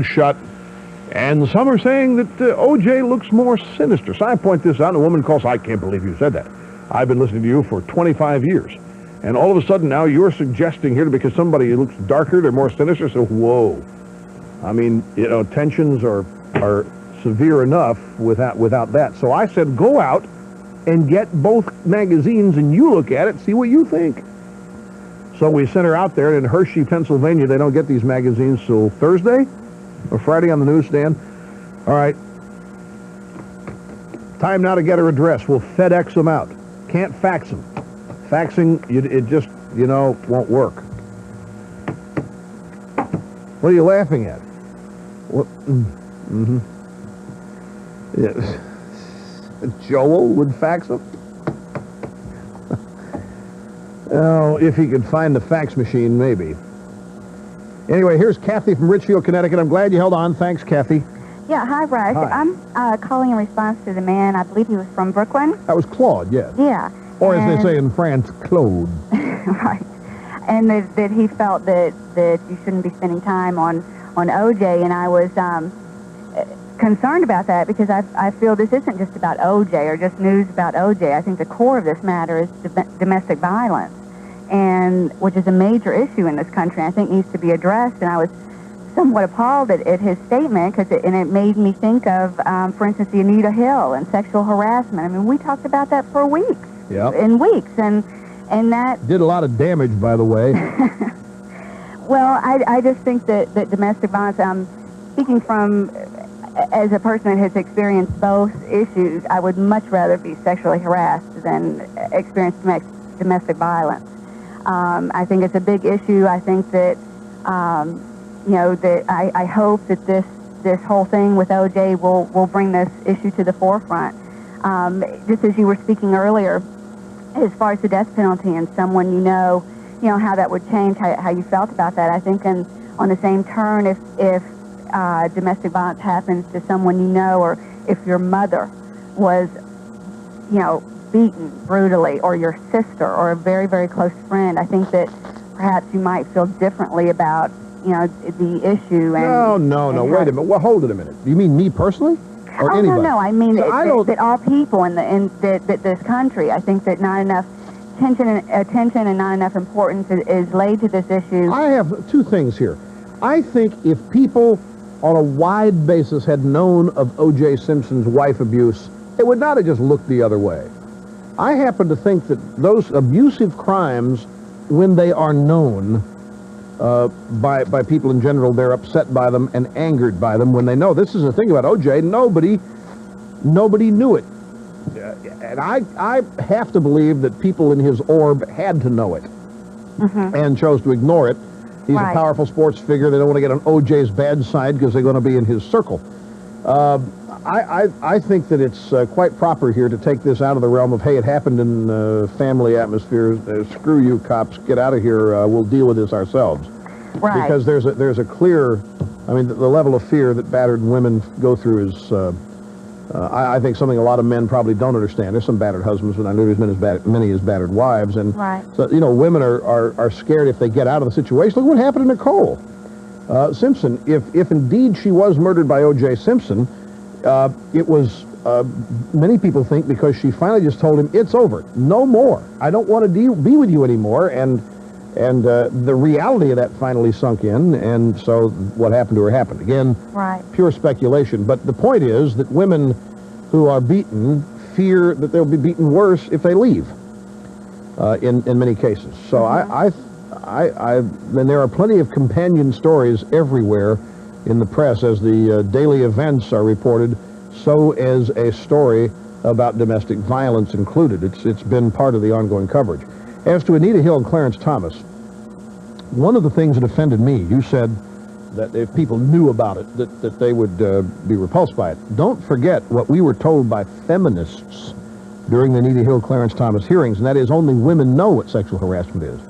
shut, and some are saying that O.J. looks more sinister. So I point this out, and a woman calls, I can't believe you said that. I've been listening to you for 25 years. And all of a sudden now you're suggesting here that because somebody looks darker, they're more sinister. So, whoa. I mean, you know, tensions are severe enough without that. So I said, go out and get both magazines and you look at it, see what you think. So we sent her out there in Hershey, Pennsylvania. They don't get these magazines till Thursday or Friday on the newsstand. All right. Time now to get her address. We'll FedEx them out. Can't fax them. Faxing, it just, you know, won't work. What are you laughing at? What? Mm-hmm. Yeah. Joel would fax them? Oh, if he could find the fax machine, maybe. Anyway, here's Kathy from Richfield, Connecticut. I'm glad you held on. Thanks, Kathy. Yeah, hi, Rush. Hi. I'm calling in response to the man, I believe he was from Brooklyn. That was Claude, yes. Yeah. Or as they say in France, Claude. Right. And that he felt that you shouldn't be spending time on O.J., and I was concerned about that because I feel this isn't just about O.J. or just news about O.J. I think the core of this matter is domestic violence, and which is a major issue in this country. I think needs to be addressed, and I was somewhat appalled at his statement because it made me think of, for instance, the Anita Hill and sexual harassment. I mean, we talked about that for weeks. Yep. In weeks, and that did a lot of damage, by the way. Well, I just think that domestic violence, speaking from as a person that has experienced both issues, I would much rather be sexually harassed than experience domestic violence. I think it's a big issue. I think that, you know, that I hope that this whole thing with O.J. will bring this issue to the forefront. Just as you were speaking earlier, as far as the death penalty and someone you know how that would change, how you felt about that. I think on the same turn, if domestic violence happens to someone you know, or if your mother was, beaten brutally, or your sister, or a very, very close friend, I think that perhaps you might feel differently about, the issue. And, no. Wait a minute. Well, hold it a minute. You mean me personally? Or anybody? No. I mean So that all people in this country. I think that not enough attention and not enough importance is laid to this issue. I have two things here. I think if people on a wide basis had known of O.J. Simpson's wife abuse, it would not have just looked the other way. I happen to think that those abusive crimes, when they are known by people in general, they're upset by them and angered by them when they know. This is the thing about O.J. Nobody knew it. And I have to believe that people in his orb had to know it and chose to ignore it. He's a powerful sports figure. They don't want to get on O.J.'s bad side because they're going to be in his circle. I think that it's quite proper here to take this out of the realm of, hey, it happened in family atmosphere. Screw you, cops. Get out of here. We'll deal with this ourselves. Right. Because there's a clear, I mean, the level of fear that battered women go through is, I think, something a lot of men probably don't understand. There's some battered husbands, but I know there's many as battered wives. And so, women are scared if they get out of the situation. Look what happened to Nicole Simpson. If indeed she was murdered by O.J. Simpson, it was, many people think, because she finally just told him, it's over, no more. I don't want to be with you anymore. And the reality of that finally sunk in, and so what happened to her happened. Again, pure speculation. But the point is that women who are beaten fear that they'll be beaten worse if they leave, in many cases. So and there are plenty of companion stories everywhere in the press as the daily events are reported, so is a story about domestic violence included. It's been part of the ongoing coverage. As to Anita Hill and Clarence Thomas, one of the things that offended me, you said that if people knew about it, that they would be repulsed by it. Don't forget what we were told by feminists during the Anita Hill Clarence Thomas hearings, and that is only women know what sexual harassment is.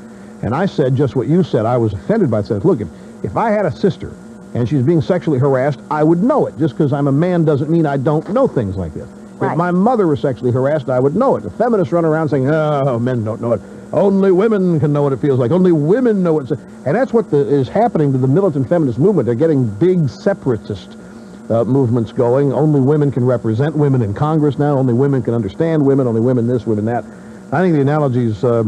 And I said just what you said. I was offended by it. I said, look, if I had a sister and she's being sexually harassed, I would know it. Just because I'm a man doesn't mean I don't know things like this. If my mother was sexually harassed, I would know it. The feminists run around saying, oh, men don't know it. Only women can know what it feels like. Only women know what's... And that's what is happening to the militant feminist movement. They're getting big separatist movements going. Only women can represent women in Congress now. Only women can understand women. Only women this, women that. I think the analogies are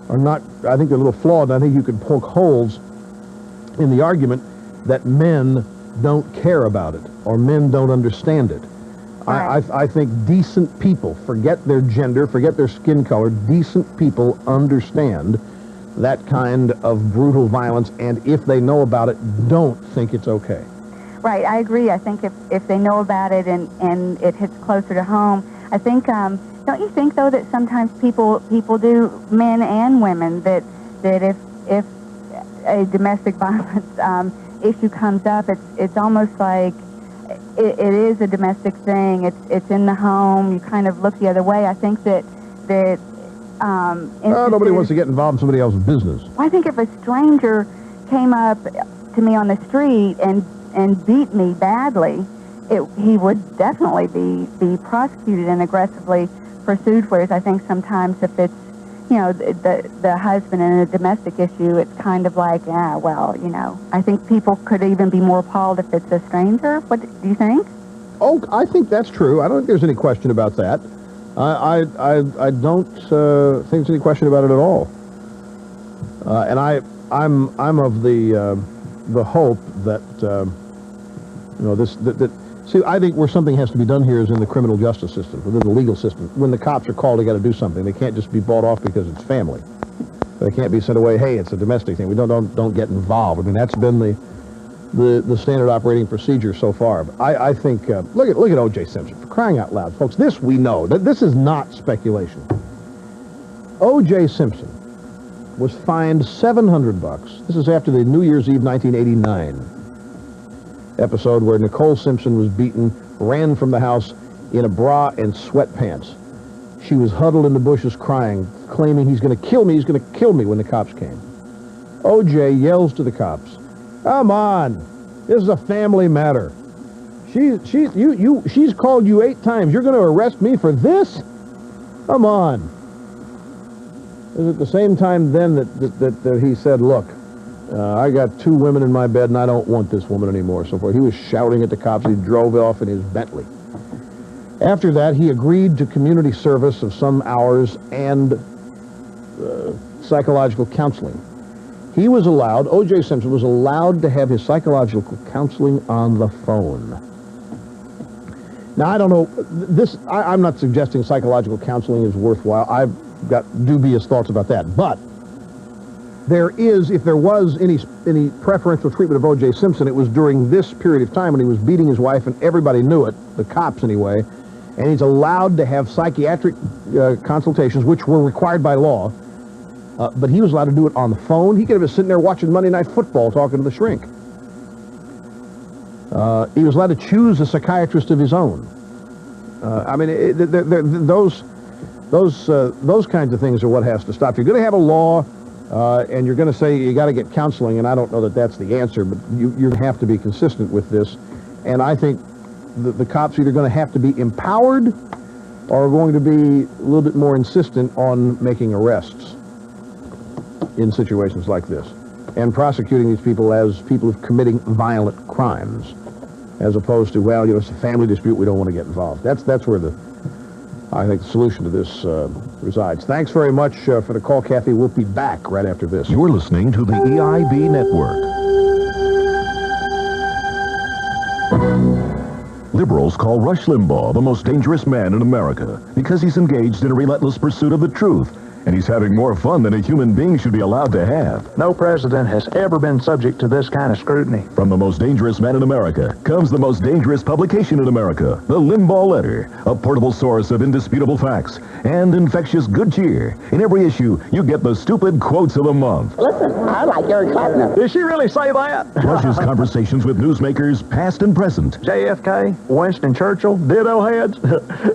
not... I think they're a little flawed. I think you could poke holes in the argument that men don't care about it or men don't understand it. Right. I think decent people, forget their gender, forget their skin color, decent people understand that kind of brutal violence, and if they know about it, don't think it's okay. Right, I agree. I think if they know about it and it hits closer to home, I think, don't you think, though, that sometimes people do, men and women, that if a domestic violence issue comes up, it's almost like it is a domestic thing. It's in the home. You kind of look the other way. I think that nobody wants to get involved in somebody else's business. I think if a stranger came up to me on the street and beat me badly, he would definitely be prosecuted and aggressively pursued. Whereas I think sometimes if it's, the husband in a domestic issue, it's kind of like, I think people could even be more appalled if it's a stranger. What do you think? Oh, I think that's true. I don't think there's any question about that. I don't think there's any question about it at all. And I'm of the hope that see, I think where something has to be done here is in the criminal justice system, within the legal system. When the cops are called, they got to do something. They can't just be bought off because it's family. They can't be sent away. Hey, it's a domestic thing. We don't get involved. I mean, that's been the standard operating procedure so far. But I think look at O.J. Simpson, for crying out loud, folks. This we know. This is not speculation. O.J. Simpson was fined $700. This is after the New Year's Eve 1989 episode where Nicole Simpson was beaten, ran from the house in a bra and sweatpants. She was huddled in the bushes crying, claiming he's going to kill me when the cops came. O.J. yells to the cops, "Come on, this is a family matter. She's called you 8 times. You're going to arrest me for this? Come on." It was at the same time then that he said, "Look, I got 2 women in my bed, and I don't want this woman anymore," so forth. He was shouting at the cops. He drove off in his Bentley. After that, he agreed to community service of some hours and psychological counseling. He was allowed, O.J. Simpson was allowed to have his psychological counseling on the phone. Now, I don't know, I'm not suggesting psychological counseling is worthwhile. I've got dubious thoughts about that, but if there was any preferential treatment of O.J. Simpson, it was during this period of time when he was beating his wife, and everybody knew it, the cops anyway, and he's allowed to have psychiatric consultations, which were required by law, but he was allowed to do it on the phone. He could have been sitting there watching Monday Night Football talking to the shrink. He was allowed to choose a psychiatrist of his own. Those kinds of things are what has to stop. You're going to have a law, and you're going to say you got to get counseling, and I don't know that that's the answer, but you're going to have to be consistent with this. And I think the cops are either going to have to be empowered or going to be a little bit more insistent on making arrests in situations like this and prosecuting these people as people who are committing violent crimes, as opposed to, well, it's a family dispute, we don't want to get involved. That's where I think the solution to this resides. Thanks very much for the call, Kathy. We'll be back right after this. You're listening to the EIB Network. Liberals call Rush Limbaugh the most dangerous man in America because he's engaged in a relentless pursuit of the truth, and he's having more fun than a human being should be allowed to have. No president has ever been subject to this kind of scrutiny. From the most dangerous man in America comes the most dangerous publication in America, the Limbaugh Letter, a portable source of indisputable facts and infectious good cheer. In every issue, you get the stupid quotes of the month. Listen, I like Eric Clapton. Did she really say that? Rush's conversations with newsmakers, past and present. JFK, Winston Churchill, ditto heads.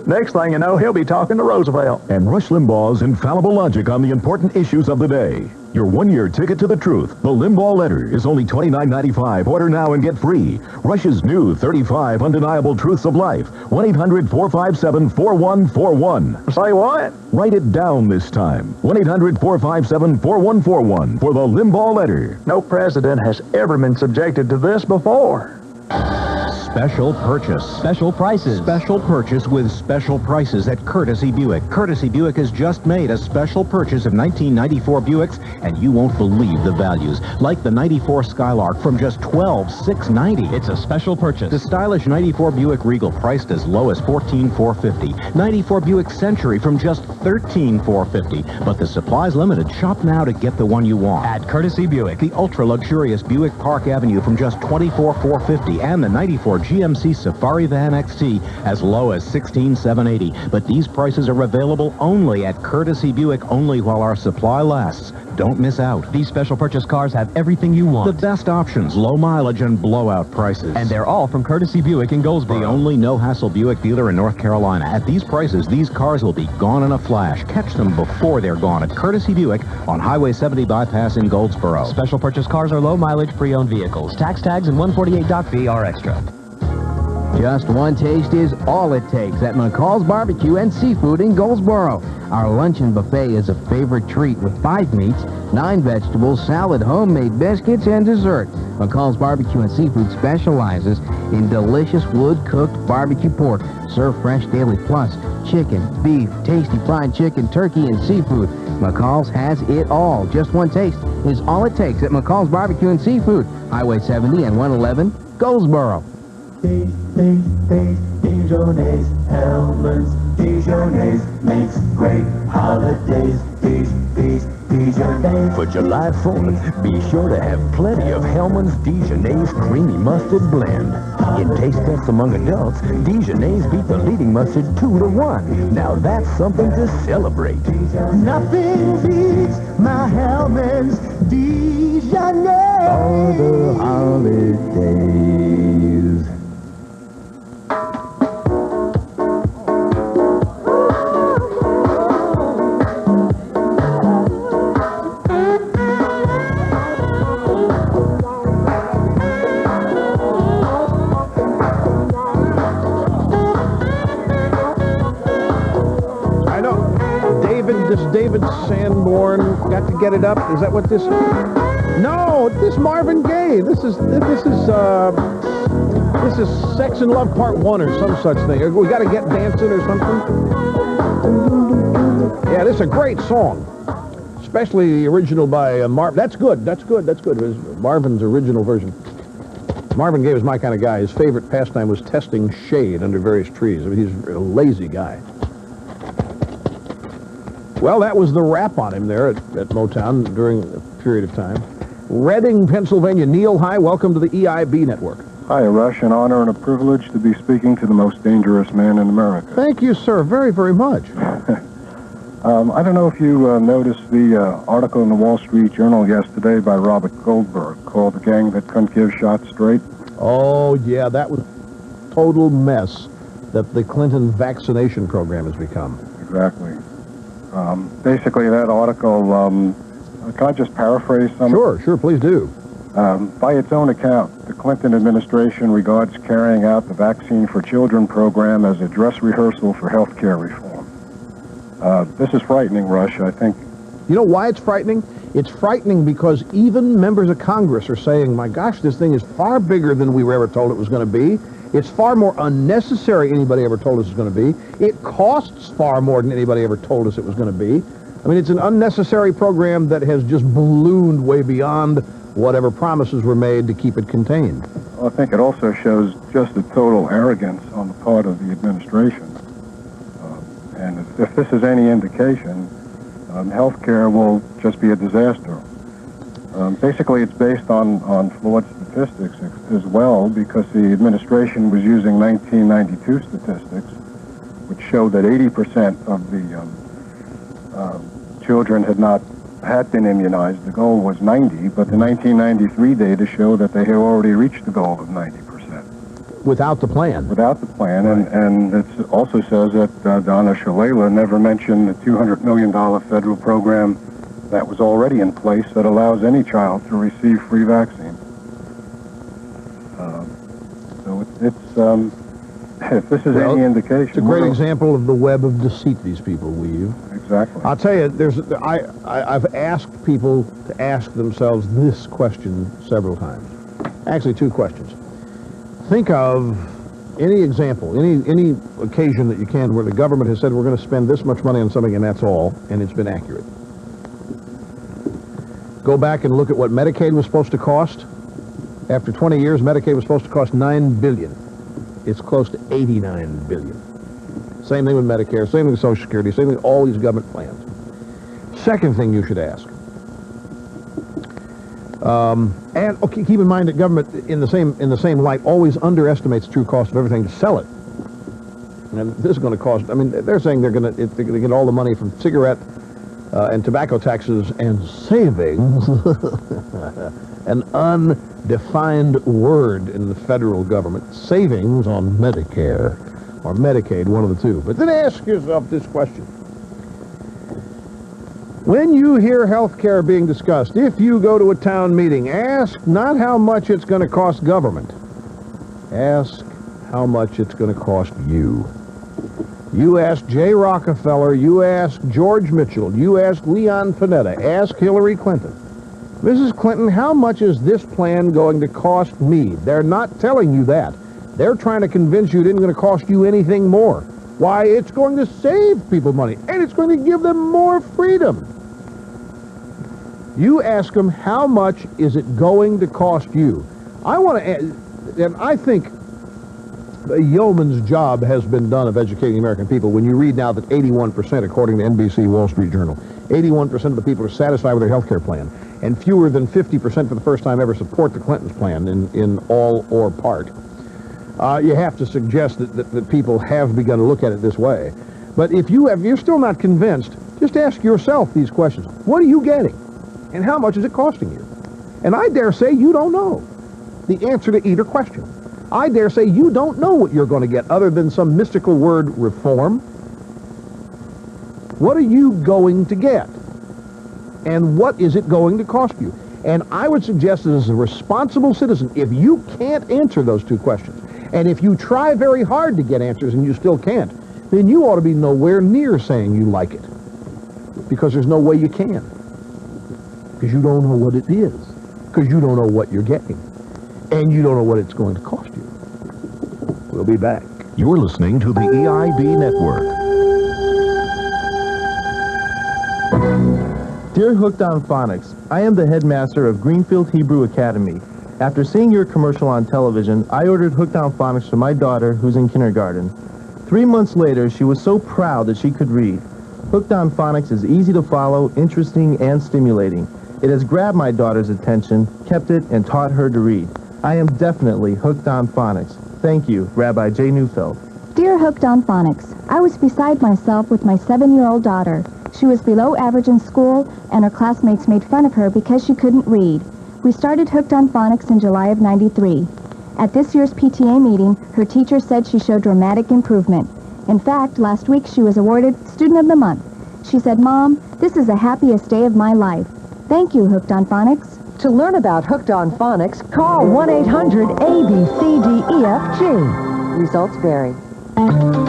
Next thing you know, he'll be talking to Roosevelt. And Rush Limbaugh's infallible logic on the important issues of the day. Your one-year ticket to the truth. The Limbaugh Letter is only $29.95. Order now and get free. Rush's new 35 Undeniable Truths of Life. 1-800-457-4141. Say what? Write it down this time. 1-800-457-4141 for the Limbaugh Letter. No president has ever been subjected to this before. Special purchase. Special prices. Special purchase with special prices at Courtesy Buick. Courtesy Buick has just made a special purchase of 1994 Buicks, and you won't believe the values. Like the 94 Skylark from just $12,690. It's a special purchase. The stylish 94 Buick Regal priced as low as $14,450. 94 Buick Century from just $13,450. But the supply's limited. Shop now to get the one you want. At Courtesy Buick. The ultra-luxurious Buick Park Avenue from just $24,450. And the 94 GMC Safari Van XT as low as $16,780. But these prices are available only at Courtesy Buick, only while our supply lasts. Don't miss out. These special purchase cars have everything you want. The best options, low mileage, and blowout prices. And they're all from Courtesy Buick in Goldsboro. The only no-hassle Buick dealer in North Carolina. At these prices, these cars will be gone in a flash. Catch them before they're gone at Courtesy Buick on Highway 70 bypass in Goldsboro. Special purchase cars are low mileage, pre-owned vehicles. Tax tags and 148 doc fee are extra. Just one taste is all it takes at McCall's Barbecue and Seafood in Goldsboro. Our luncheon buffet is a favorite treat with 5 meats, 9 vegetables, salad, homemade biscuits, and dessert. McCall's Barbecue and Seafood specializes in delicious wood-cooked barbecue pork, served fresh daily, plus chicken, beef, tasty fried chicken, turkey, and seafood. McCall's has it all. Just one taste is all it takes at McCall's Barbecue and Seafood, Highway 70 and 111, Goldsboro. Dijonnaise, Hellman's Dijonnaise makes great holidays. Dijonnaise. For July 4th, be sure to have plenty of Hellman's Dijonnaise Creamy Mustard Blend. In taste tests among adults, Dijonnaise beat the leading mustard 2-1. Now that's something to celebrate. Nothing beats my Hellman's Dijonnaise. For the holidays. David Sanborn got to get it up. Is that what this? No, this Marvin Gaye. This is Sex and Love Part 1 or some such thing. We got to get dancing or something. Yeah, this is a great song, especially the original by Marvin. That's good. It was Marvin's original version. Marvin Gaye was my kind of guy. His favorite pastime was testing shade under various trees. I mean, he's a lazy guy. Well, that was the wrap on him there at Motown during a period of time. Reading, Pennsylvania. Neil, hi. Welcome to the EIB Network. Hi, Rush. An honor and a privilege to be speaking to the most dangerous man in America. Thank you, sir, very, very much. I don't know if you noticed the article in the Wall Street Journal yesterday by Robert Goldberg called The Gang That Couldn't Give Shots Straight. Oh, yeah, that was a total mess that the Clinton vaccination program has become. Exactly. Basically, that article, can I just paraphrase some? Sure, please do. By its own account, the Clinton administration regards carrying out the Vaccine for Children program as a dress rehearsal for health care reform. This is frightening, Rush, I think. You know why it's frightening? It's frightening because even members of Congress are saying, my gosh, this thing is far bigger than we were ever told it was going to be. It's far more unnecessary than anybody ever told us it was going to be. It costs far more than anybody ever told us it was going to be. I mean, it's an unnecessary program that has just ballooned way beyond whatever promises were made to keep it contained. Well, I think it also shows just a total arrogance on the part of the administration. And if this is any indication, health care will just be a disaster. Basically, it's based on flawed statistics as well, because the administration was using 1992 statistics, which showed that 80% of the children had been immunized. The goal was 90, but the 1993 data show that they had already reached the goal of 90%. Without the plan. Without the plan, right. and it also says that Donna Shalala never mentioned the $200 million federal program that was already in place that allows any child to receive free vaccine. So if this is any indication, it's a great example of the web of deceit these people weave. Exactly. I'll tell you, I've asked people to ask themselves this question several times. Actually, two questions. Think of any example, any occasion that you can where the government has said we're going to spend this much money on something and that's all, and it's been accurate. Go back and look at what Medicaid was supposed to cost. After 20 years, Medicaid was supposed to cost $9 billion. It's close to $89 billion. Same thing with Medicare, same thing with Social Security, same thing with all these government plans. Second thing you should ask. And okay, keep in mind that government, in the same light, always underestimates the true cost of everything to sell it. And this is going to cost. I mean, they're saying they're going to get all the money from cigarette and tobacco taxes and savings. An undefined word in the federal government. Savings on Medicare or Medicaid, one of the two. But then ask yourself this question. When you hear health care being discussed, if you go to a town meeting, ask not how much it's going to cost government. Ask how much it's going to cost you. You ask Jay Rockefeller, you ask George Mitchell, you ask Leon Panetta, ask Hillary Clinton. Mrs. Clinton, how much is this plan going to cost me? They're not telling you that. They're trying to convince you it isn't going to cost you anything more. Why, it's going to save people money, and it's going to give them more freedom. You ask them, how much is it going to cost you? I want to, and I think the yeoman's job has been done of educating the American people when you read now that 81%, according to NBC Wall Street Journal, 81% of the people are satisfied with their health care plan, and fewer than 50% for the first time ever support the Clintons' plan in all or part. You have to suggest that people have begun to look at it this way. But if you're still not convinced, just ask yourself these questions. What are you getting? And how much is it costing you? And I dare say you don't know the answer to either question. I dare say you don't know what you're going to get other than some mystical word, reform. What are you going to get? And what is it going to cost you? And I would suggest that as a responsible citizen, if you can't answer those two questions, and if you try very hard to get answers and you still can't, then you ought to be nowhere near saying you like it. Because there's no way you can. Because you don't know what it is. Because you don't know what you're getting. And you don't know what it's going to cost you. We'll be back. You're listening to the EIB Network. Dear Hooked on Phonics, I am the headmaster of Greenfield Hebrew Academy. After seeing your commercial on television, I ordered Hooked on Phonics for my daughter, who's in kindergarten. 3 months later, she was so proud that she could read. Hooked on Phonics is easy to follow, interesting, and stimulating. It has grabbed my daughter's attention, kept it, and taught her to read. I am definitely hooked on phonics. Thank you, Rabbi J. Neufeld. Dear Hooked on Phonics, I was beside myself with my 7-year-old daughter. She was below average in school, and her classmates made fun of her because she couldn't read. We started Hooked on Phonics in July of '93. At this year's PTA meeting, her teacher said she showed dramatic improvement. In fact, last week she was awarded Student of the Month. She said, "Mom, this is the happiest day of my life." Thank you, Hooked on Phonics. To learn about Hooked on Phonics, call 1-800-ABCDEFG. Results vary.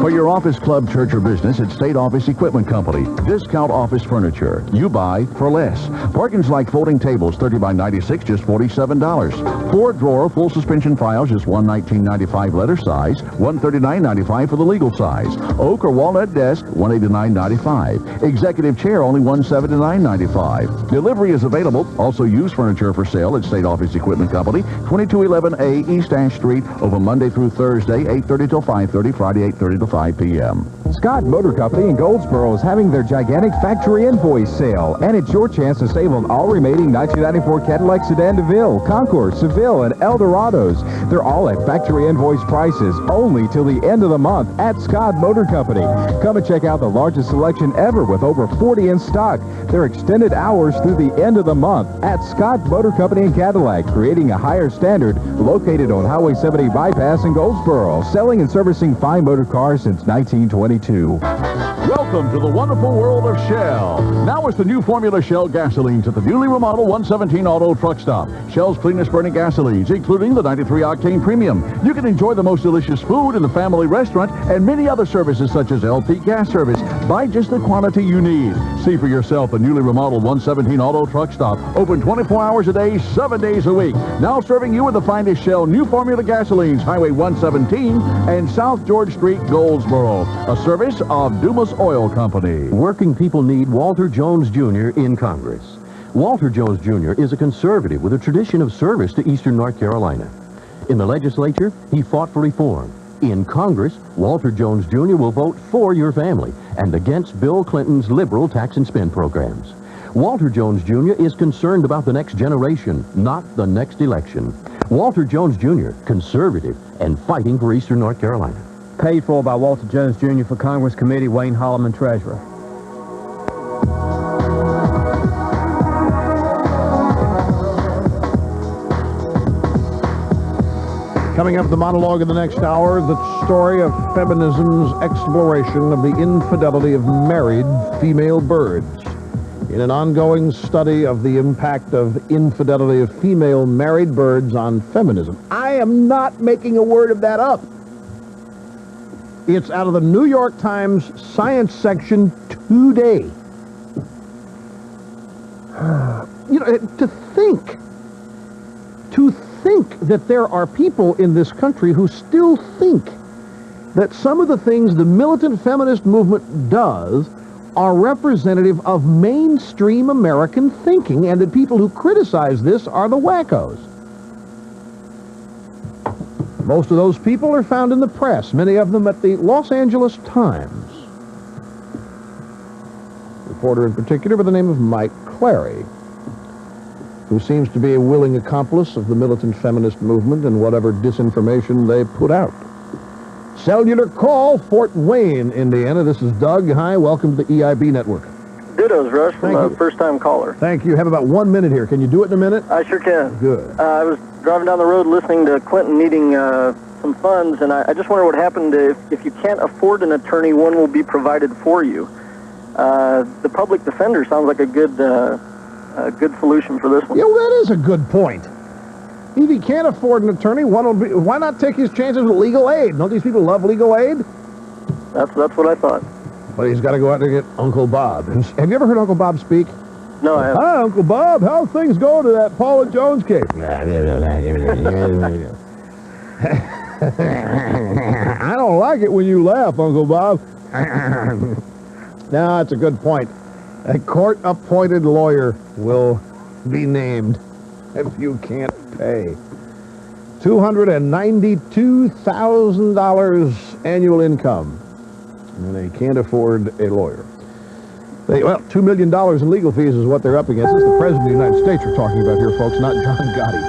For your office, club, church, or business, it's State Office Equipment Company. Discount office furniture. You buy for less. Bargains like folding tables, 30 by 96, just $47. 4-drawer full suspension files, just $119.95 letter size, $139.95 for the legal size. Oak or walnut desk, $189.95. Executive chair, only $179.95. Delivery is available. Also used furniture for sale at State Office Equipment Company, 2211A East Ash Street, open Monday through Thursday, 8:30 till 5:30, Friday 8:30 to 5 p.m. Scott Motor Company in Goldsboro is having their gigantic factory invoice sale, and it's your chance to save on all remaining 1994 Cadillac Sedan DeVille, Concours, Seville, and Eldorados. They're all at factory invoice prices, only till the end of the month at Scott Motor Company. Come and check out the largest selection ever with over 40 in stock. They're extended hours through the end of the month at Scott Motor Company in Cadillac, creating a higher standard, located on Highway 70 Bypass in Goldsboro, selling and servicing fine motor cars since 1922. Welcome to the wonderful world of Shell. Now is the new Formula Shell gasolines at the newly remodeled 117 Auto Truck Stop. Shell's cleanest burning gasolines, including the 93 octane premium. You can enjoy the most delicious food in the family restaurant and many other services such as LP gas service. Buy just the quantity you need. See for yourself the newly remodeled 117 Auto Truck Stop. Open 24 hours a day, 7 days a week. Now serving you with the finest Shell new Formula gasolines, Highway 117 and South George Street, Goldsboro. A service of Dumas Oil Company. Working people need Walter Jones Jr. in Congress. Walter Jones Jr. is a conservative with a tradition of service to Eastern North Carolina. In the legislature, he fought for reform. In Congress, Walter Jones Jr. will vote for your family and against Bill Clinton's liberal tax and spend programs. Walter Jones Jr. is concerned about the next generation, not the next election. Walter Jones Jr., conservative and fighting for Eastern North Carolina. Paid for by Walter Jones Jr. for Congress Committee, Wayne Holloman, Treasurer. Coming up, the monologue of the next hour, the story of feminism's exploration of the infidelity of married female birds. In an ongoing study of the impact of infidelity of female married birds on feminism. I am not making a word of that up. It's out of the New York Times science section today. You know, to think that there are people in this country who still think that some of the things the militant feminist movement does are representative of mainstream American thinking, and that people who criticize this are the wackos. Most of those people are found in the press, many of them at the Los Angeles Times. A reporter in particular by the name of Mike Clary, who seems to be a willing accomplice of the militant feminist movement and whatever disinformation they put out. Cellular call, Fort Wayne, Indiana. This is Doug. Hi, welcome to the EIB Network. Dittos, Rush, from a first-time caller. Thank you. Have about 1 minute here. Can you do it in a minute? I sure can. Good. I was driving down the road listening to Clinton needing some funds, and I just wonder what happened if you can't afford an attorney, one will be provided for you. The public defender sounds like a good solution for this one. Yeah, well, that is a good point. If he can't afford an attorney, one will be. Why not take his chances with legal aid? Don't these people love legal aid? That's what I thought. But he's got to go out there and get Uncle Bob. And have you ever heard Uncle Bob speak? No, I haven't. Hi, Uncle Bob. How's things going to that Paula Jones case? I don't like it when you laugh, Uncle Bob. No, that's a good point. A court-appointed lawyer will be named if you can't pay. $292,000 annual income, and they can't afford a lawyer. Well, $2 million in legal fees is what they're up against. It's the President of the United States we're talking about here, folks, not John Gotti.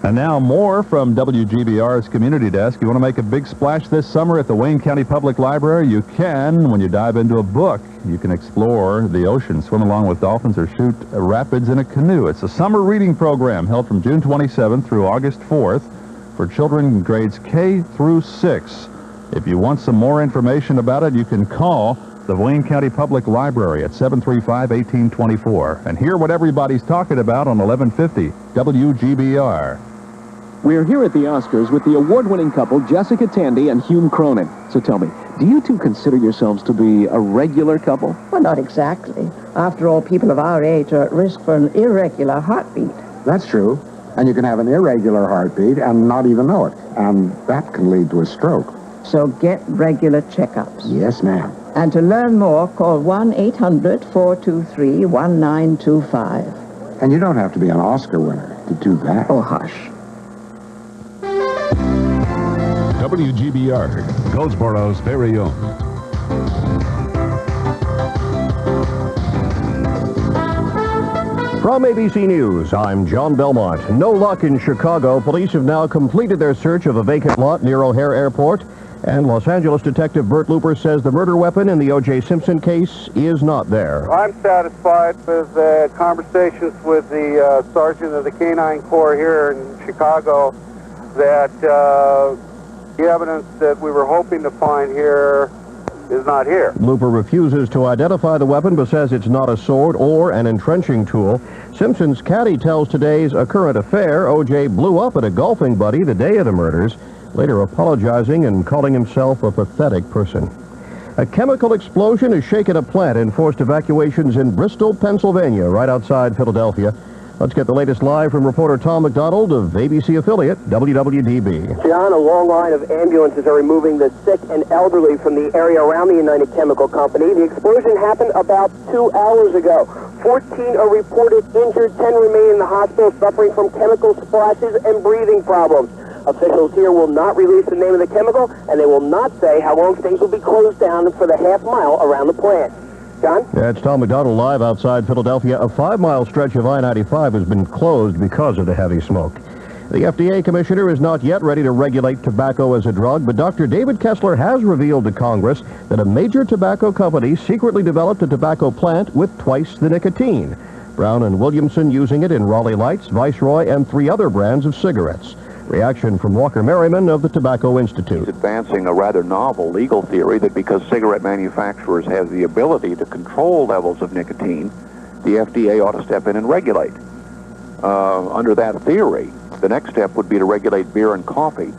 And now more from WGBR's Community Desk. You want to make a big splash this summer at the Wayne County Public Library? You can when you dive into a book. You can explore the ocean, swim along with dolphins, or shoot rapids in a canoe. It's a summer reading program held from June 27th through August 4th for children in grades K through 6. If you want some more information about it, you can call the Wayne County Public Library at 735-1824 and hear what everybody's talking about on 1150 WGBR. We're here at the Oscars with the award-winning couple Jessica Tandy and Hume Cronin. So tell me, do you two consider yourselves to be a regular couple? Well, not exactly. After all, people of our age are at risk for an irregular heartbeat. That's true. And you can have an irregular heartbeat and not even know it. And that can lead to a stroke. So get regular checkups. Yes, ma'am. And to learn more, call 1-800-423-1925. And you don't have to be an Oscar winner to do that. Oh, hush. WGBR, Goldsboro's very own. From ABC News, I'm John Belmont. No luck in Chicago. Police have now completed their search of a vacant lot near O'Hare Airport. And Los Angeles Detective Bert Looper says the murder weapon in the O.J. Simpson case is not there. I'm satisfied with conversations with the sergeant of the Canine Corps here in Chicago that The evidence that we were hoping to find here is not here. Looper refuses to identify the weapon but says it's not a sword or an entrenching tool. Simpson's caddy tells today's A Current Affair O.J. blew up at a golfing buddy the day of the murders, later apologizing and calling himself a pathetic person. A chemical explosion has shaken a plant and forced evacuations in Bristol, Pennsylvania, right outside Philadelphia. Let's get the latest live from reporter Tom McDonald of ABC affiliate WWDB. John, a long line of ambulances are removing the sick and elderly from the area around the United Chemical Company. The explosion happened about 2 hours ago. 14 are reported injured, 10 remain in the hospital suffering from chemical splashes and breathing problems. Officials here will not release the name of the chemical, and they will not say how long things will be closed down for the half-mile around the plant. John? Yeah, it's Tom McDonald live outside Philadelphia. A 5-mile stretch of I-95 has been closed because of the heavy smoke. The FDA commissioner is not yet ready to regulate tobacco as a drug, but Dr. David Kessler has revealed to Congress that a major tobacco company secretly developed a tobacco plant with twice the nicotine. Brown and Williamson using it in Raleigh Lights, Viceroy, and 3 other brands of cigarettes. Reaction from Walker Merriman of the Tobacco Institute. He's advancing a rather novel legal theory that because cigarette manufacturers have the ability to control levels of nicotine, the FDA ought to step in and regulate. Under that theory, the next step would be to regulate beer and coffee,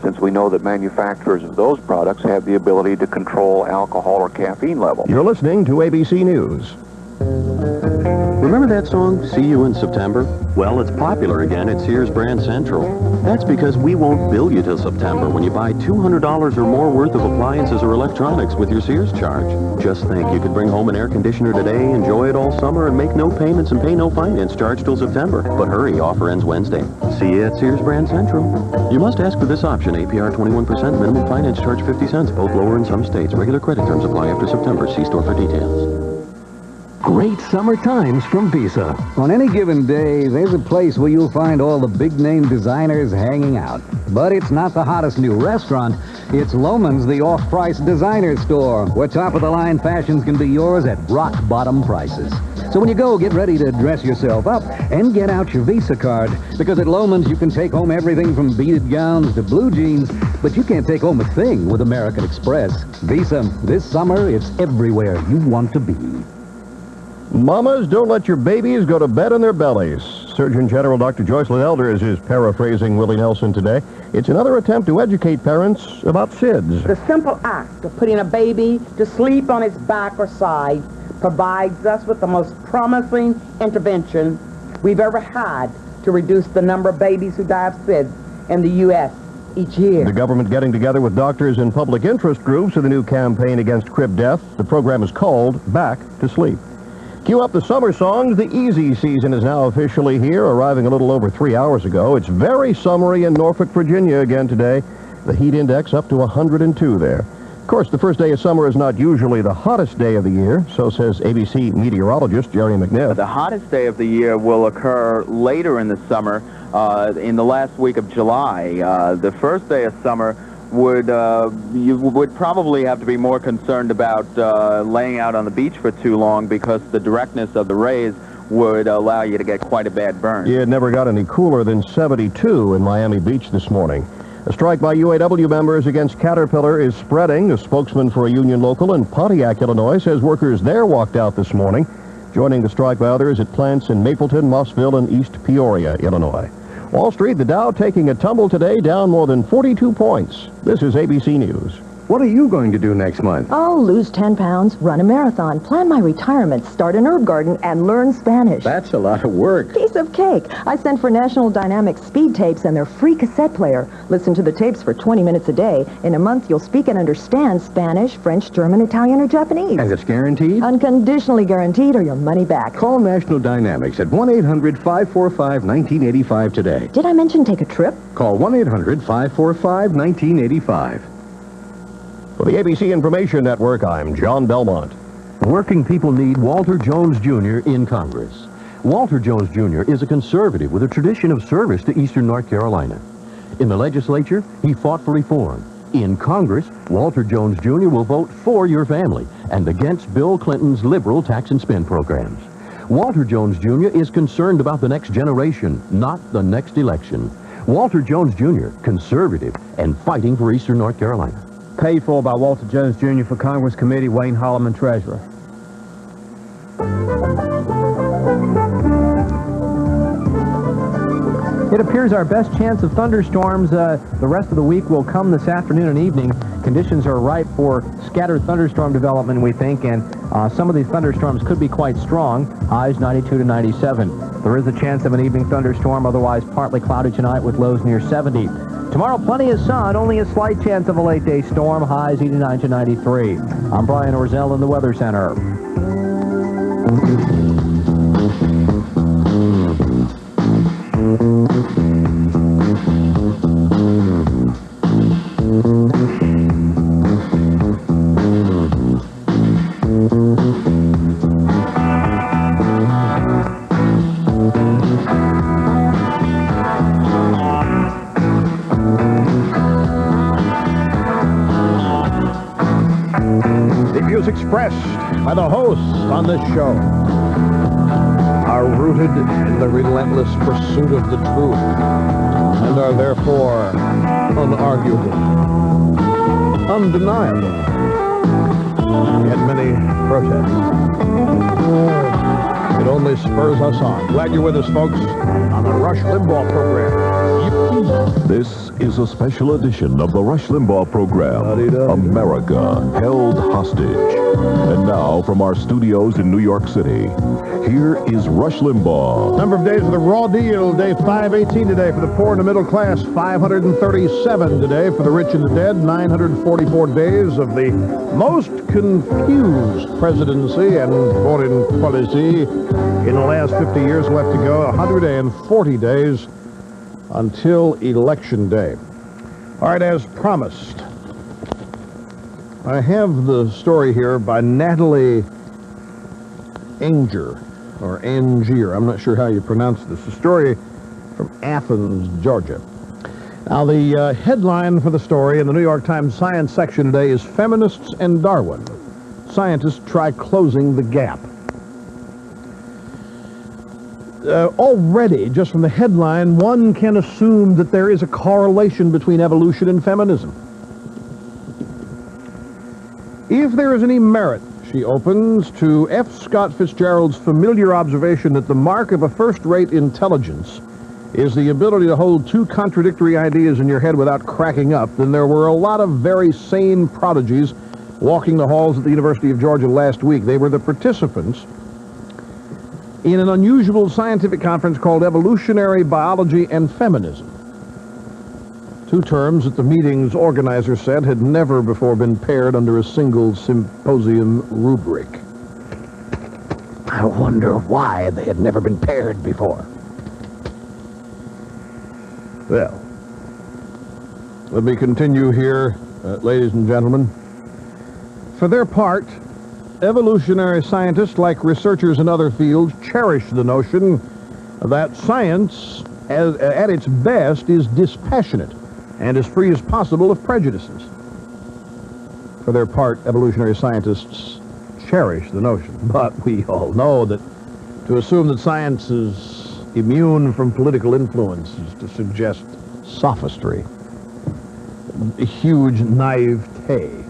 since we know that manufacturers of those products have the ability to control alcohol or caffeine levels. You're listening to ABC News. Remember that song, See You in September? Well, it's popular again at Sears Brand Central. That's because we won't bill you till September when you buy $200 or more worth of appliances or electronics with your Sears charge. Just think, you could bring home an air conditioner today, enjoy it all summer, and make no payments and pay no finance charge till September. But hurry, offer ends Wednesday. See you at Sears Brand Central. You must ask for this option, APR 21%, minimum finance charge 50 cents, both lower in some states. Regular credit terms apply after September. See store for details. Great summer times from Visa. On any given day, there's a place where you'll find all the big-name designers hanging out. But it's not the hottest new restaurant. It's Loman's, the off-price designer store, where top-of-the-line fashions can be yours at rock-bottom prices. So when you go, get ready to dress yourself up and get out your Visa card. Because at Loman's, you can take home everything from beaded gowns to blue jeans, but you can't take home a thing with American Express. Visa, this summer, it's everywhere you want to be. Mamas, don't let your babies go to bed on their bellies. Surgeon General Dr. Joycelyn Elders is paraphrasing Willie Nelson today. It's another attempt to educate parents about SIDS. The simple act of putting a baby to sleep on its back or side provides us with the most promising intervention we've ever had to reduce the number of babies who die of SIDS in the U.S. each year. The government getting together with doctors and public interest groups in the new campaign against crib death. The program is called Back to Sleep. Cue up the summer songs. The easy season is now officially here, arriving a little over 3 hours ago. It's very summery in Norfolk, Virginia again today. The heat index up to 102 there. Of course, the first day of summer is not usually the hottest day of the year, so says ABC meteorologist Jerry McNiff. The hottest day of the year will occur later in the summer, in the last week of July. The first day of summer you would probably have to be more concerned about laying out on the beach for too long, because the directness of the rays would allow you to get quite a bad burn. Yeah, it never got any cooler than 72 in Miami Beach this morning. A strike by UAW members against Caterpillar is spreading. A spokesman for a union local in Pontiac, Illinois, says workers there walked out this morning, joining the strike by others at plants in Mapleton, Mossville, and East Peoria, Illinois. Wall Street, the Dow taking a tumble today, down more than 42 points. This is ABC News. What are you going to do next month? Oh, lose 10 pounds, run a marathon, plan my retirement, start an herb garden, and learn Spanish. That's a lot of work. Piece of cake. I sent for National Dynamics speed tapes and their free cassette player. Listen to the tapes for 20 minutes a day. In a month, you'll speak and understand Spanish, French, German, Italian, or Japanese. And it's guaranteed? Unconditionally guaranteed, or your money back. Call National Dynamics at 1-800-545-1985 today. Did I mention take a trip? Call 1-800-545-1985. For the ABC Information Network, I'm John Belmont. Working people need Walter Jones Jr. in Congress. Walter Jones Jr. is a conservative with a tradition of service to Eastern North Carolina. In the legislature, he fought for reform. In Congress, Walter Jones Jr. will vote for your family and against Bill Clinton's liberal tax and spend programs. Walter Jones Jr. is concerned about the next generation, not the next election. Walter Jones Jr., conservative and fighting for Eastern North Carolina. Paid for by Walter Jones Jr. for Congress Committee, Wayne Holloman, Treasurer. It appears our best chance of thunderstorms the rest of the week will come this afternoon and evening. Conditions are ripe for scattered thunderstorm development, we think, and some of these thunderstorms could be quite strong. Highs 92 to 97. There is a chance of an evening thunderstorm, otherwise partly cloudy tonight with lows near 70. Tomorrow, plenty of sun, only a slight chance of a late-day storm, highs 89 to 93. I'm Brian Orzel in the Weather Center. Expressed by the hosts on this show are rooted in the relentless pursuit of the truth and are therefore unarguable, undeniable, yet many protest. It only spurs us on. Glad you're with us, folks, on the Rush Limbaugh program. This is a special edition of the Rush Limbaugh program, America Held Hostage. And now, from our studios in New York City, here is Rush Limbaugh. Number of days of the raw deal, day 518 today for the poor and the middle class, 537 today for the rich and the dead, 944 days of the most confused presidency and foreign policy in the last 50 years left to go, 140 days until Election Day. All right, as promised, I have the story here by Natalie Anger, or Angier. I'm not sure how you pronounce this. A story from Athens, Georgia. Now, the headline for the story in the New York Times Science section today is Feminists and Darwin. Scientists try closing the gap. Already, just from the headline, one can assume that there is a correlation between evolution and feminism. If there is any merit, she opens, to F. Scott Fitzgerald's familiar observation that the mark of a first-rate intelligence is the ability to hold two contradictory ideas in your head without cracking up, then there were a lot of very sane prodigies walking the halls at the University of Georgia last week. They were the participants in an unusual scientific conference called Evolutionary Biology and Feminism. Two terms that the meeting's organizer said had never before been paired under a single symposium rubric. I wonder why they had never been paired before. Well, let me continue here, ladies and gentlemen. For their part, evolutionary scientists, like researchers in other fields, cherish the notion that science, at its best, is dispassionate and as free as possible of prejudices. For their part, evolutionary scientists cherish the notion, but we all know that to assume that science is immune from political influence is to suggest sophistry, a huge naivete.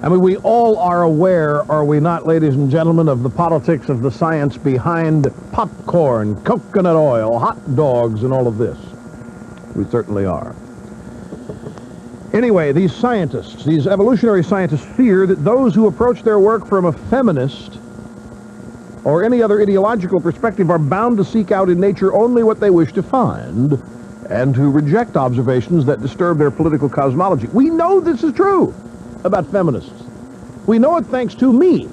I mean, we all are aware, are we not, ladies and gentlemen, of the politics of the science behind popcorn, coconut oil, hot dogs, and all of this. We certainly are. Anyway, these scientists, these evolutionary scientists, fear that those who approach their work from a feminist or any other ideological perspective are bound to seek out in nature only what they wish to find and to reject observations that disturb their political cosmology. We know this is true about feminists. We know it thanks to me.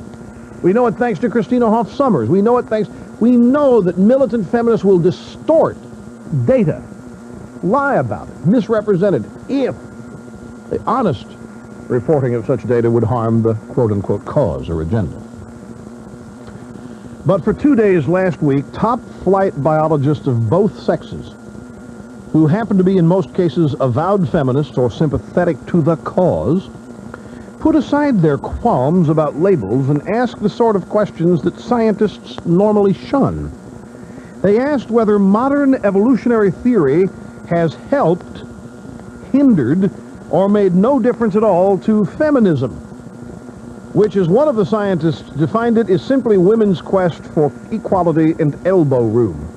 We know it thanks to Christina Hoff Sommers. We know that militant feminists will distort data, lie about it, misrepresent it, if the honest reporting of such data would harm the quote-unquote cause or agenda. But for 2 days last week, top-flight biologists of both sexes, who happen to be in most cases avowed feminists or sympathetic to the cause, put aside their qualms about labels and asked the sort of questions that scientists normally shun. They asked whether modern evolutionary theory has helped, hindered, or made no difference at all to feminism, which, as one of the scientists defined it, is simply women's quest for equality and elbow room.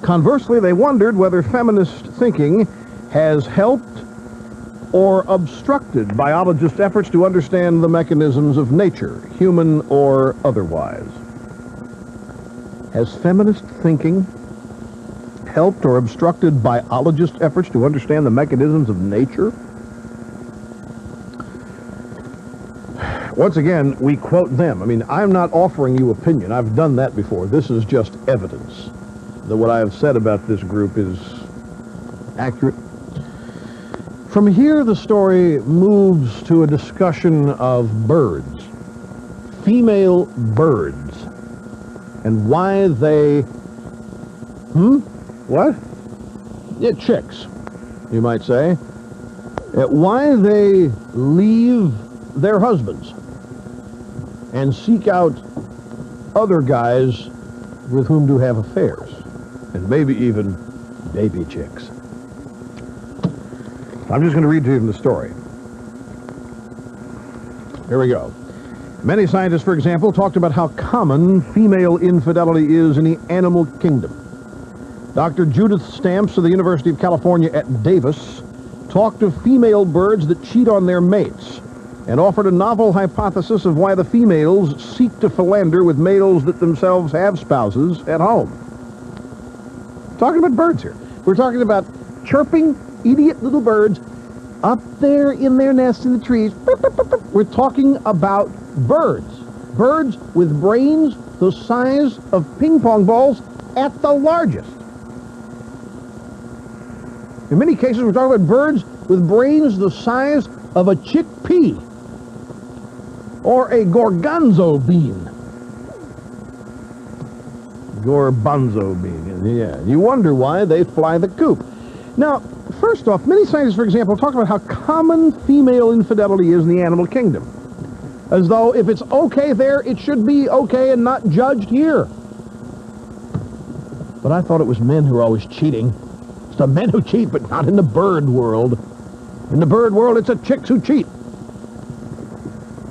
Conversely, they wondered whether feminist thinking has helped or obstructed biologists' efforts to understand the mechanisms of nature, human or otherwise. Has feminist thinking helped or obstructed biologists' efforts to understand the mechanisms of nature? Once again, we quote them. I mean, I'm not offering you opinion. I've done that before. This is just evidence that what I have said about this group is accurate. From here, the story moves to a discussion of birds, female birds, and why they, what? Yeah, chicks, you might say. Why they leave their husbands and seek out other guys with whom to have affairs, and maybe even baby chicks. I'm just going to read to you from the story. Here we go. Many scientists, for example, talked about how common female infidelity is in the animal kingdom. Dr. Judith Stamps of the University of California at Davis talked of female birds that cheat on their mates and offered a novel hypothesis of why the females seek to philander with males that themselves have spouses at home. Talking about birds here. We're talking about chirping, idiot little birds up there in their nests in the trees. We're talking about birds. Birds with brains the size of ping pong balls at the largest. In many cases, we're talking about birds with brains the size of a chickpea or a gorgonzo bean. Garbanzo bean, yeah. You wonder why they fly the coop. Now, first off, many scientists, for example, talk about how common female infidelity is in the animal kingdom. As though if it's okay there, it should be okay and not judged here. But I thought it was men who are always cheating. It's the men who cheat, but not in the bird world. In the bird world, it's the chicks who cheat.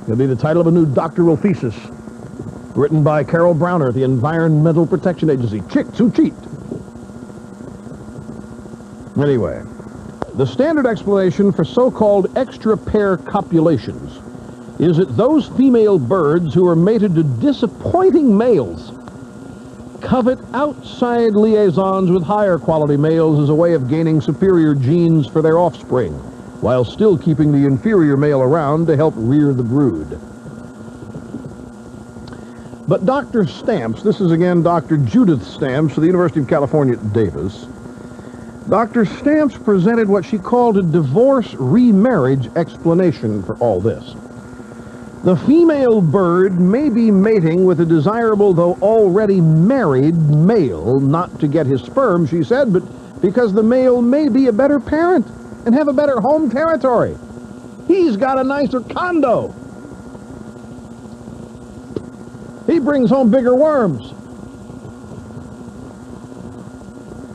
It'll be the title of a new doctoral thesis written by Carol Browner at the Environmental Protection Agency. Chicks who cheat. Anyway, the standard explanation for so-called extra-pair copulations is that those female birds who are mated to disappointing males covet outside liaisons with higher quality males as a way of gaining superior genes for their offspring, while still keeping the inferior male around to help rear the brood. But Dr. Stamps, this is again Dr. Judith Stamps of the University of California at Davis, Dr. Stamps presented what she called a divorce remarriage explanation for all this. The female bird may be mating with a desirable, though already married, male, not to get his sperm, she said, but because the male may be a better parent and have a better home territory. He's got a nicer condo. He brings home bigger worms.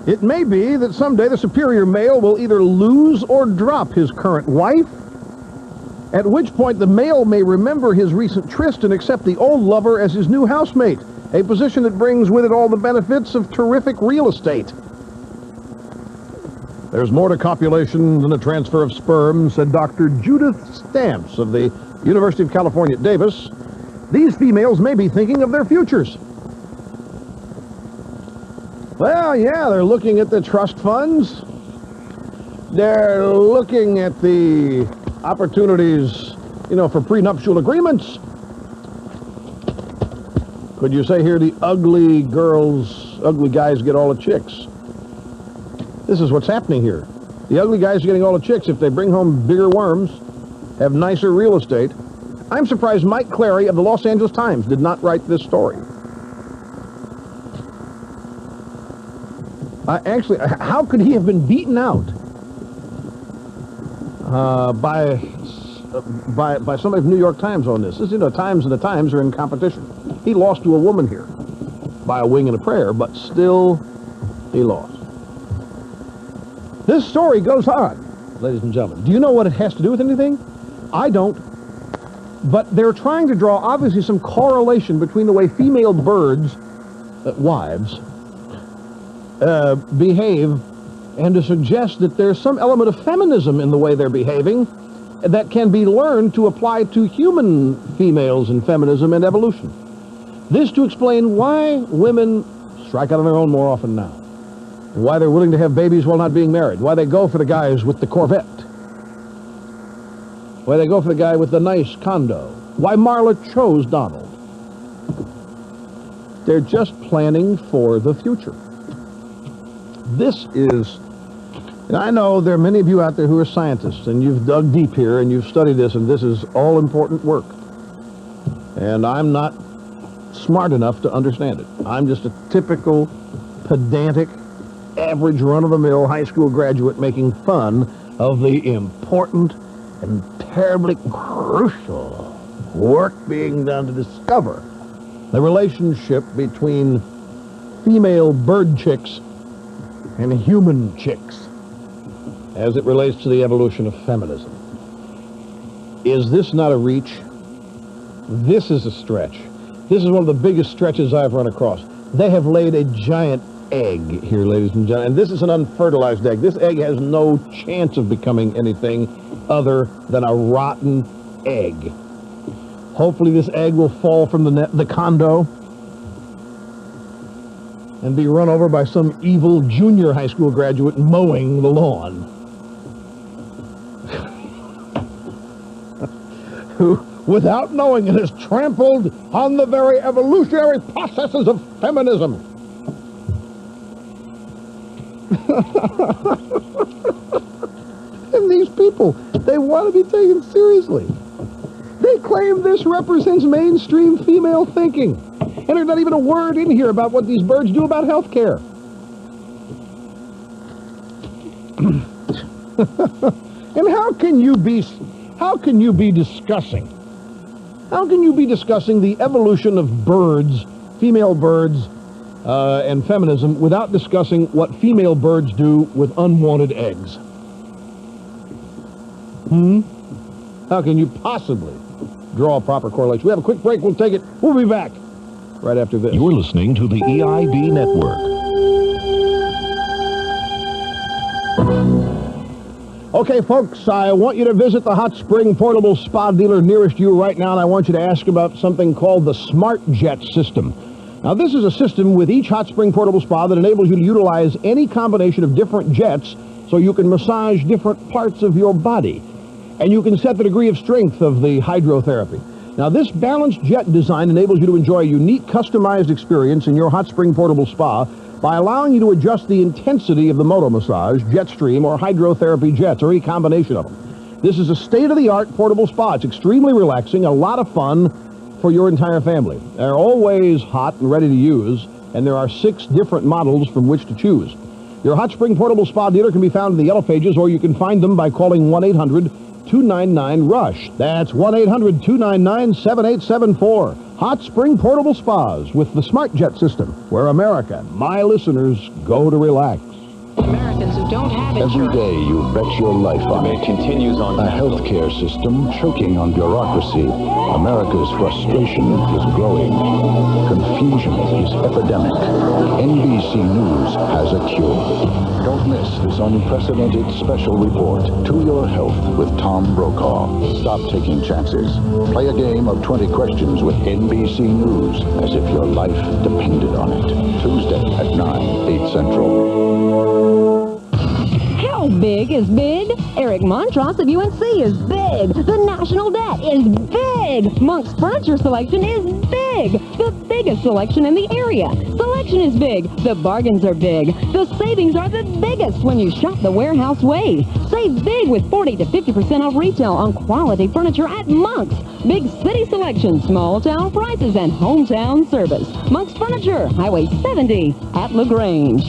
It may be that someday the superior male will either lose or drop his current wife, at which point the male may remember his recent tryst and accept the old lover as his new housemate, a position that brings with it all the benefits of terrific real estate. There's more to copulation than a transfer of sperm, said Dr. Judith Stamps of the University of California at Davis. These females may be thinking of their futures. Well, yeah, they're looking at the trust funds. They're looking at the opportunities, for prenuptial agreements. Could you say here the ugly guys get all the chicks? This is what's happening here. The ugly guys are getting all the chicks if they bring home bigger worms, have nicer real estate. I'm surprised Mike Clary of the Los Angeles Times did not write this story. Actually, how could he have been beaten out by somebody from New York Times on this? Times and the Times are in competition. He lost to a woman here by a wing and a prayer, but still He lost. This story goes on, ladies and gentlemen. Do you know what it has to do with anything? I don't. But they're trying to draw, obviously, some correlation between the way female birds, wives, behave, and to suggest that there's some element of feminism in the way they're behaving that can be learned to apply to human females and feminism and evolution. This to explain why women strike out on their own more often now, and why they're willing to have babies while not being married, why they go for the guys with the Corvette, why they go for the guy with the nice condo, why Marla chose Donald. They're just planning for the future. This is, and I know there are many of you out there who are scientists, and you've dug deep here, and you've studied this, and this is all important work. And I'm not smart enough to understand it. I'm just a typical, pedantic, average run-of-the-mill high school graduate making fun of the important and terribly crucial work being done to discover the relationship between female bird chicks and human chicks as it relates to the evolution of feminism. Is this not a reach? This is a stretch. This is one of the biggest stretches I've run across. They have laid a giant egg here, ladies and gentlemen, and this is an unfertilized egg. This egg has no chance of becoming anything other than a rotten egg. Hopefully this egg will fall from the condo and be run over by some evil junior high school graduate mowing the lawn. Who, without knowing it, has trampled on the very evolutionary processes of feminism. And these people, they want to be taken seriously. They claim this represents mainstream female thinking. And there's not even a word in here about what these birds do about health care. And how can you be discussing the evolution of birds, female birds, and feminism without discussing what female birds do with unwanted eggs? How can you possibly draw a proper correlation? We have a quick break. We'll take it. We'll be back right after this. You're listening to the EIB Network. Okay, folks, I want you to visit the Hot Spring Portable Spa dealer nearest you right now, and I want you to ask about something called the Smart Jet system. Now, this is a system with each Hot Spring Portable Spa that enables you to utilize any combination of different jets so you can massage different parts of your body. And you can set the degree of strength of the hydrotherapy. Now, this balanced jet design enables you to enjoy a unique, customized experience in your Hot Spring Portable Spa by allowing you to adjust the intensity of the moto massage, jet stream, or hydrotherapy jets, or any combination of them. This is a state-of-the-art portable spa. It's extremely relaxing, a lot of fun for your entire family. They're always hot and ready to use, and there are 6 different models from which to choose. Your Hot Spring Portable Spa dealer can be found in the Yellow Pages, or you can find them by calling 1-800-299-RUSH. That's 1-800-299-7874. Hot Spring Portable Spas with the Smart Jet system, where America, my listeners, go to relax. Americans who don't have Every insurance. day you bet your life on it. Continues on a healthcare system choking on bureaucracy. America's frustration is growing. Confusion is epidemic. NBC News has a cure. Don't miss this unprecedented special report, To Your Health with Tom Brokaw. Stop taking chances. Play a game of 20 questions with NBC News as if your life depended on it. Tuesday at 9, 8 Central. How big is big? Eric Montross of UNC is big. The national debt is big. Monk's furniture selection is big. The biggest selection in the area. Selection is big. The bargains are big. The savings are the biggest when you shop the Warehouse way. Save big with 40 to 50% off retail on quality furniture at Monk's. Big city selection, small town prices, and hometown service. Monk's Furniture, Highway 70 at LaGrange.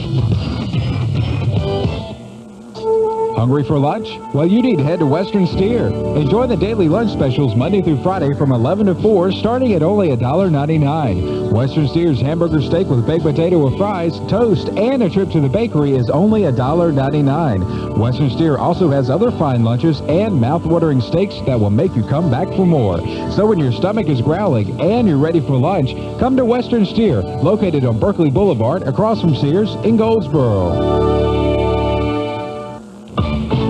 Hungry for lunch? Well, you need to head to Western Steer. Enjoy the daily lunch specials Monday through Friday from 11 to 4, starting at only $1.99. Western Steer's hamburger steak with baked potato with fries, toast, and a trip to the bakery is only $1.99. Western Steer also has other fine lunches and mouth-watering steaks that will make you come back for more. So when your stomach is growling and you're ready for lunch, come to Western Steer, located on Berkeley Boulevard across from Sears in Goldsboro.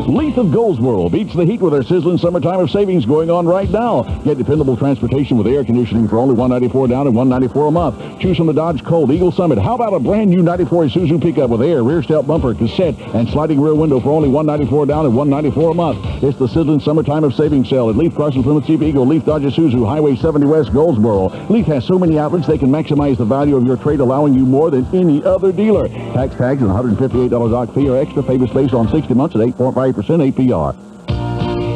Leith of Goldsboro beats the heat with their sizzling summertime of savings going on right now. Get dependable transportation with air conditioning for only $194 down and $194 a month. Choose from the Dodge Colt, Eagle Summit. How about a brand new 94 Isuzu pickup with air, rear step bumper, cassette, and sliding rear window for only $194 down and $194 a month. It's the sizzling summertime of savings sale at Leith, Carson, Plymouth, Jeep, Eagle, Leith, Dodge, Isuzu, Highway 70 West, Goldsboro. Leith has so many outlets they can maximize the value of your trade, allowing you more than any other dealer. Tax tags and $158 dock fee or extra payment space on 60 months at 8.5% APR.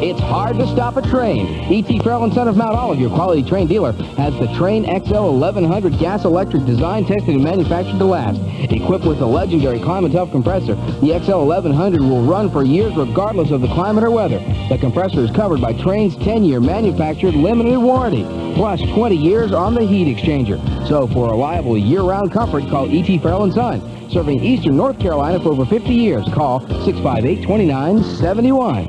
It's hard to stop a train. E.T. Farrell & Son of Mount Olive, your quality train dealer, has the Train XL 1100 gas-electric design, tested, and manufactured to last. Equipped with a legendary Climate-Tough compressor, the XL 1100 will run for years regardless of the climate or weather. The compressor is covered by Train's 10-year manufactured limited warranty, plus 20 years on the heat exchanger. So for reliable year-round comfort, call E.T. Farrell & Son. Serving eastern North Carolina for over 50 years. Call 658-2971.